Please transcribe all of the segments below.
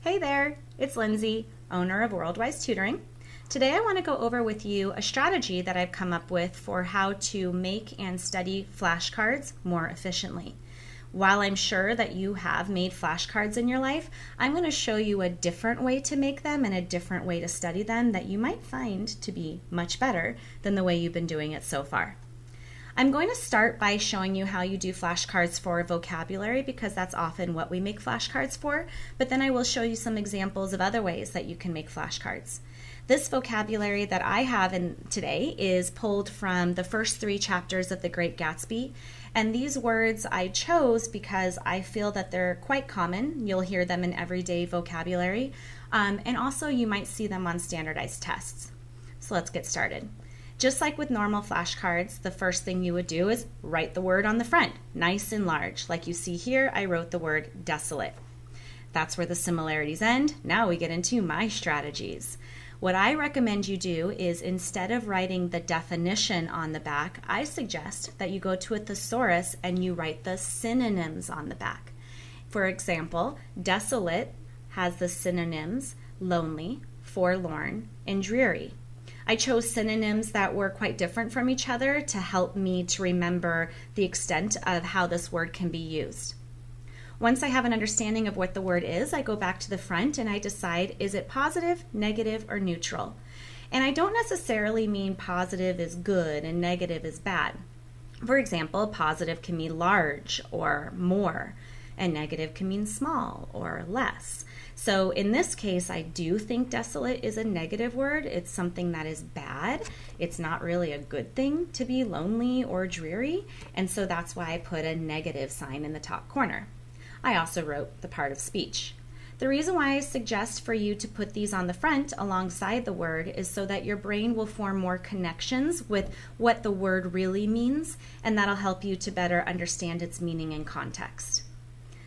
Hey there, it's Lindsay, owner of Worldwise Tutoring. Today I want to go over with you a strategy that I've come up with for how to make and study flashcards more efficiently. While I'm sure that you have made flashcards in your life, I'm going to show you a different way to make them and a different way to study them that you might find to be much better than the way you've been doing it so far. I'm going to start by showing you how you do flashcards for vocabulary because that's often what we make flashcards for, but then I will show you some examples of other ways that you can make flashcards. This vocabulary that I have in today is pulled from the first 3 chapters of The Great Gatsby, and these words I chose because I feel that they're quite common. You'll hear them in everyday vocabulary, and also you might see them on standardized tests. So let's get started. Just like with normal flashcards, the first thing you would do is write the word on the front, nice and large. Like you see here, I wrote the word desolate. That's where the similarities end. Now we get into my strategies. What I recommend you do is instead of writing the definition on the back, I suggest that you go to a thesaurus and you write the synonyms on the back. For example, desolate has the synonyms lonely, forlorn, and dreary. I chose synonyms that were quite different from each other to help me to remember the extent of how this word can be used. Once I have an understanding of what the word is, I go back to the front and I decide, is it positive, negative, or neutral? And I don't necessarily mean positive is good and negative is bad. For example, positive can mean large or more, and negative can mean small or less. So in this case, I do think desolate is a negative word. It's something that is bad. It's not really a good thing to be lonely or dreary, and so that's why I put a negative sign in the top corner. I also wrote the part of speech. The reason why I suggest for you to put these on the front alongside the word is so that your brain will form more connections with what the word really means, and that'll help you to better understand its meaning and context.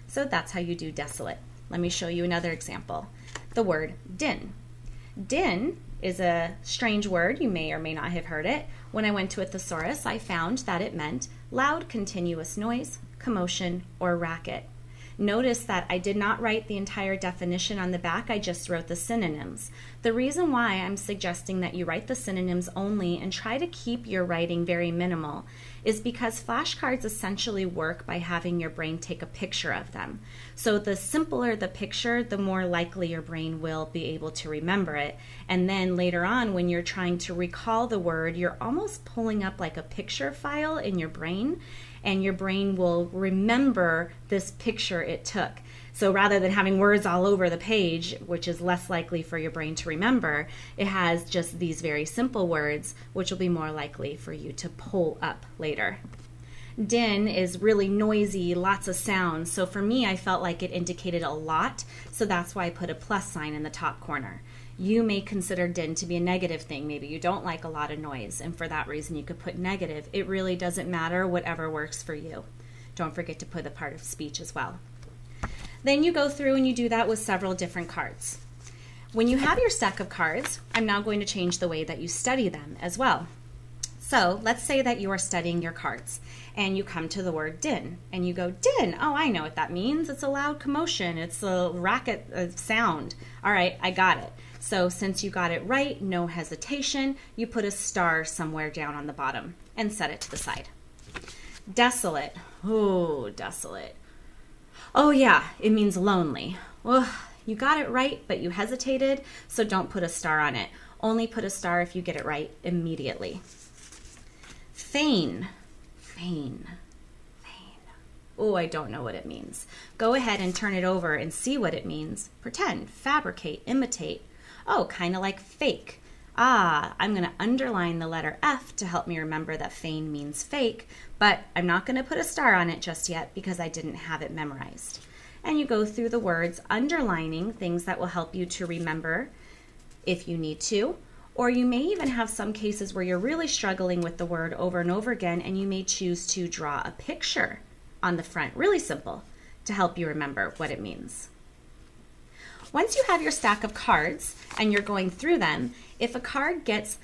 So that's how you do desolate. Let me show you another example. The word din. Din is a strange word. You may or may not have heard it. When I went to a thesaurus, I found that it meant loud, continuous noise, commotion, or racket. Notice that I did not write the entire definition on the back, I just wrote the synonyms. The reason why I'm suggesting that you write the synonyms only and try to keep your writing very minimal is because flashcards essentially work by having your brain take a picture of them. So the simpler the picture, the more likely your brain will be able to remember it. And then later on, when you're trying to recall the word, you're almost pulling up like a picture file in your brain, and your brain will remember this picture it took. So rather than having words all over the page, which is less likely for your brain to remember, it has just these very simple words, which will be more likely for you to pull up later. Din is really noisy, lots of sounds. So for me, I felt like it indicated a lot, so that's why I put a plus sign in the top corner. You may consider din to be a negative thing. Maybe you don't like a lot of noise, and for that reason you could put negative. It really doesn't matter, whatever works for you. Don't forget to put a part of speech as well. Then you go through and you do that with several different cards. When you have your stack of cards, I'm now going to change the way that you study them as well. So let's say that you are studying your cards and you come to the word din and you go, din, oh, I know what that means. It's a loud commotion. It's a racket sound. All right, I got it. So since you got it right, no hesitation, you put a star somewhere down on the bottom and set it to the side. Desolate. Oh, desolate. Oh yeah, it means lonely. Ugh, you got it right, but you hesitated, so don't put a star on it. Only put a star if you get it right immediately. Feign. Feign. Feign. Oh, I don't know what it means. Go ahead and turn it over and see what it means. Pretend, fabricate, imitate. Oh, kind of like fake. Ah, I'm going to underline the letter F to help me remember that feign means fake, but I'm not going to put a star on it just yet because I didn't have it memorized. And you go through the words underlining things that will help you to remember if you need to, or you may even have some cases where you're really struggling with the word over and over again and you may choose to draw a picture on the front, really simple, to help you remember what it means. Once you have your stack of cards and you're going through them, if a card gets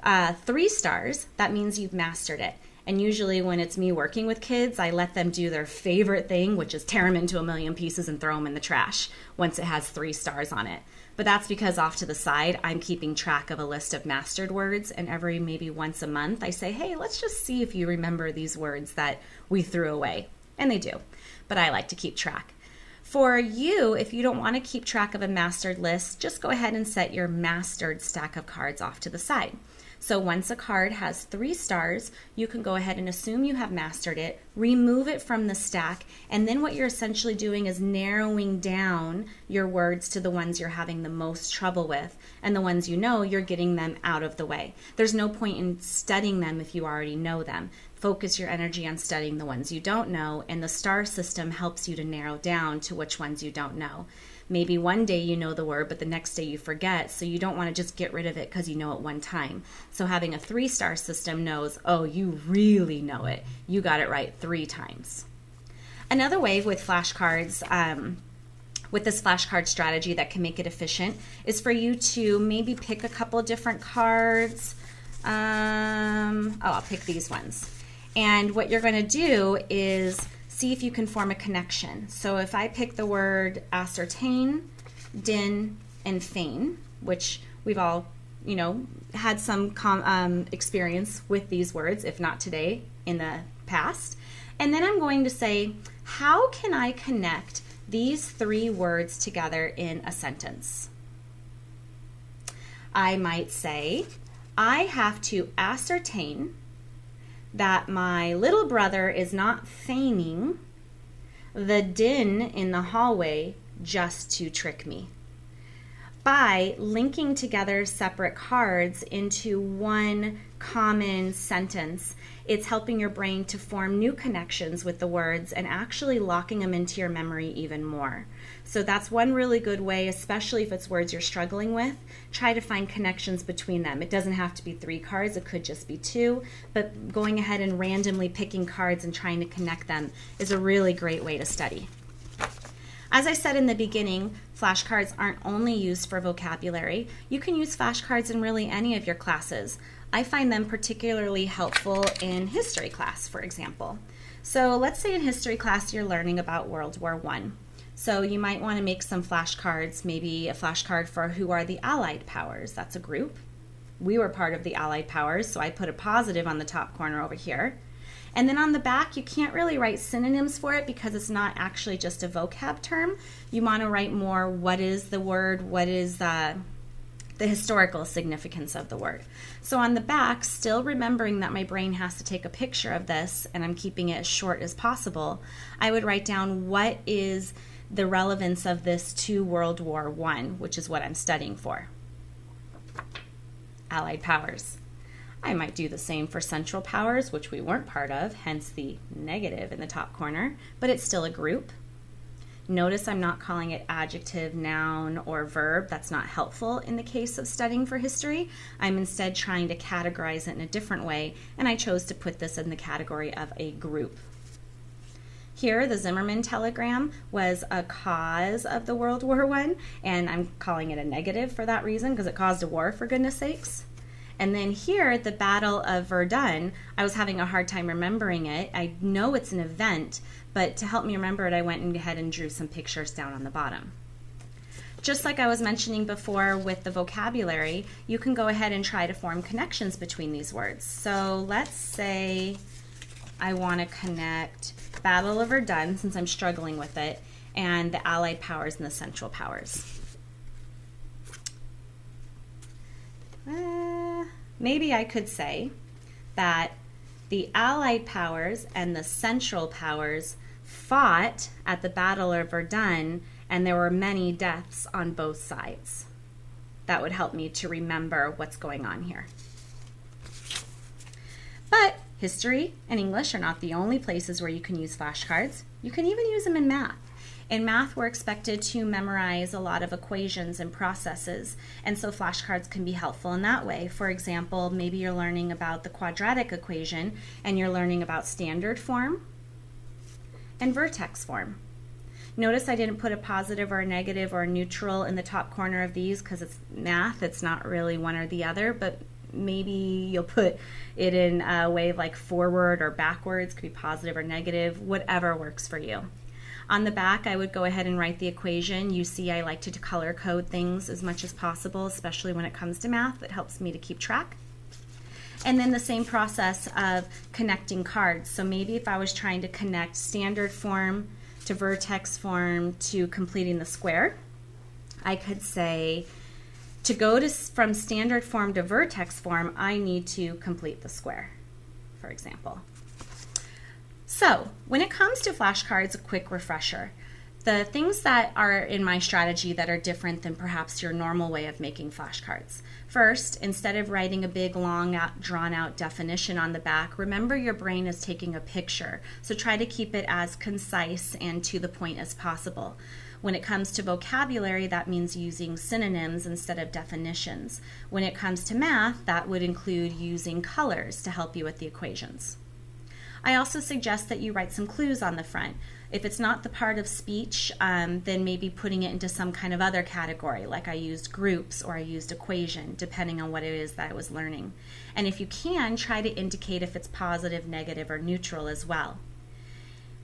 3 stars, that means you've mastered it. And usually when it's me working with kids, I let them do their favorite thing, which is tear them into a million pieces and throw them in the trash once it has 3 stars on it. But that's because off to the side, I'm keeping track of a list of mastered words, and every maybe once a month I say, hey, let's just see if you remember these words that we threw away. And they do, but I like to keep track. For you, if you don't want to keep track of a mastered list, just go ahead and set your mastered stack of cards off to the side. So once a card has 3 stars, you can go ahead and assume you have mastered it, remove it from the stack, and then what you're essentially doing is narrowing down your words to the ones you're having the most trouble with, and the ones you know, you're getting them out of the way. There's no point in studying them if you already know them. Focus your energy on studying the ones you don't know, and the star system helps you to narrow down to which ones you don't know. Maybe one day you know the word, but the next day you forget, so you don't want to just get rid of it because you know it one time. So having a 3-star system knows, oh, you really know it. You got it right 3 times. Another way with flashcards, with this flashcard strategy that can make it efficient, is for you to maybe pick a couple different cards. I'll pick these ones. And what you're going to do is see if you can form a connection. So if I pick the word ascertain, din, and feign, which we've all, had some experience with these words, if not today, in the past. And then I'm going to say, how can I connect these 3 words together in a sentence? I might say, I have to ascertain that my little brother is not feigning the din in the hallway just to trick me. By linking together separate cards into one common sentence, it's helping your brain to form new connections with the words and actually locking them into your memory even more. So that's one really good way, especially if it's words you're struggling with. Try to find connections between them. It doesn't have to be 3 cards, it could just be 2, but going ahead and randomly picking cards and trying to connect them is a really great way to study. As I said in the beginning, flashcards aren't only used for vocabulary. You can use flashcards in really any of your classes. I find them particularly helpful in history class, for example. So let's say in history class you're learning about World War I. So you might want to make some flashcards, maybe a flashcard for who are the Allied powers. That's a group. We were part of the Allied powers, so I put a positive on the top corner over here. And then on the back, you can't really write synonyms for it because it's not actually just a vocab term. You want to write more, what is the word, what is the historical significance of the word. So on the back, still remembering that my brain has to take a picture of this, and I'm keeping it as short as possible, I would write down what is the relevance of this to World War I, which is what I'm studying for. Allied powers. I might do the same for Central Powers, which we weren't part of, hence the negative in the top corner, but it's still a group. Notice I'm not calling it adjective, noun, or verb. That's not helpful in the case of studying for history. I'm instead trying to categorize it in a different way, and I chose to put this in the category of a group. Here, the Zimmerman telegram was a cause of the World War I, and I'm calling it a negative for that reason, because it caused a war, for goodness sakes. And then here, the Battle of Verdun, I was having a hard time remembering it. I know it's an event, but to help me remember it, I went ahead and drew some pictures down on the bottom. Just like I was mentioning before with the vocabulary, you can go ahead and try to form connections between these words. So let's say I want to connect Battle of Verdun, since I'm struggling with it, and the Allied powers and the Central powers. Maybe I could say that the Allied powers and the Central powers fought at the Battle of Verdun, and there were many deaths on both sides. That would help me to remember what's going on here. But history and English are not the only places where you can use flashcards. You can even use them in math. In math, we're expected to memorize a lot of equations and processes, and so flashcards can be helpful in that way. For example, maybe you're learning about the quadratic equation, and you're learning about standard form and vertex form. Notice I didn't put a positive or a negative or a neutral in the top corner of these because it's math. It's not really one or the other, but maybe you'll put it in a way like forward or backwards, could be positive or negative, whatever works for you. On the back, I would go ahead and write the equation. You see, I like to color code things as much as possible, especially when it comes to math. It helps me to keep track. And then the same process of connecting cards. So maybe if I was trying to connect standard form to vertex form to completing the square, I could say, to go from standard form to vertex form, I need to complete the square, for example. So when it comes to flashcards, a quick refresher. The things that are in my strategy that are different than perhaps your normal way of making flashcards. First, instead of writing a big, long, drawn out definition on the back, remember your brain is taking a picture. So try to keep it as concise and to the point as possible. When it comes to vocabulary, that means using synonyms instead of definitions. When it comes to math, that would include using colors to help you with the equations. I also suggest that you write some clues on the front. If it's not the part of speech, then maybe putting it into some kind of other category, like I used groups or I used equation, depending on what it is that I was learning. And if you can, try to indicate if it's positive, negative, or neutral as well.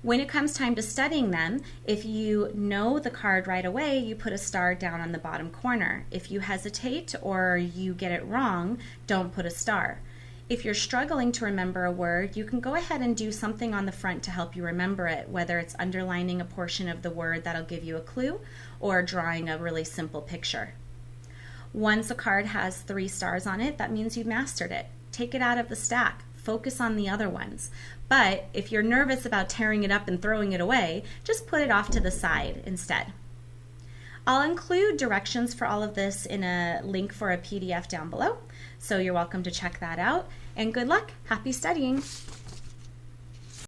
When it comes time to studying them, if you know the card right away, you put a star down on the bottom corner. If you hesitate or you get it wrong, don't put a star. If you're struggling to remember a word, you can go ahead and do something on the front to help you remember it, whether it's underlining a portion of the word that'll give you a clue or drawing a really simple picture. Once a card has 3 stars on it, that means you've mastered it. Take it out of the stack. Focus on the other ones. But if you're nervous about tearing it up and throwing it away, just put it off to the side instead. I'll include directions for all of this in a link for a PDF down below, so you're welcome to check that out. And good luck. Happy studying.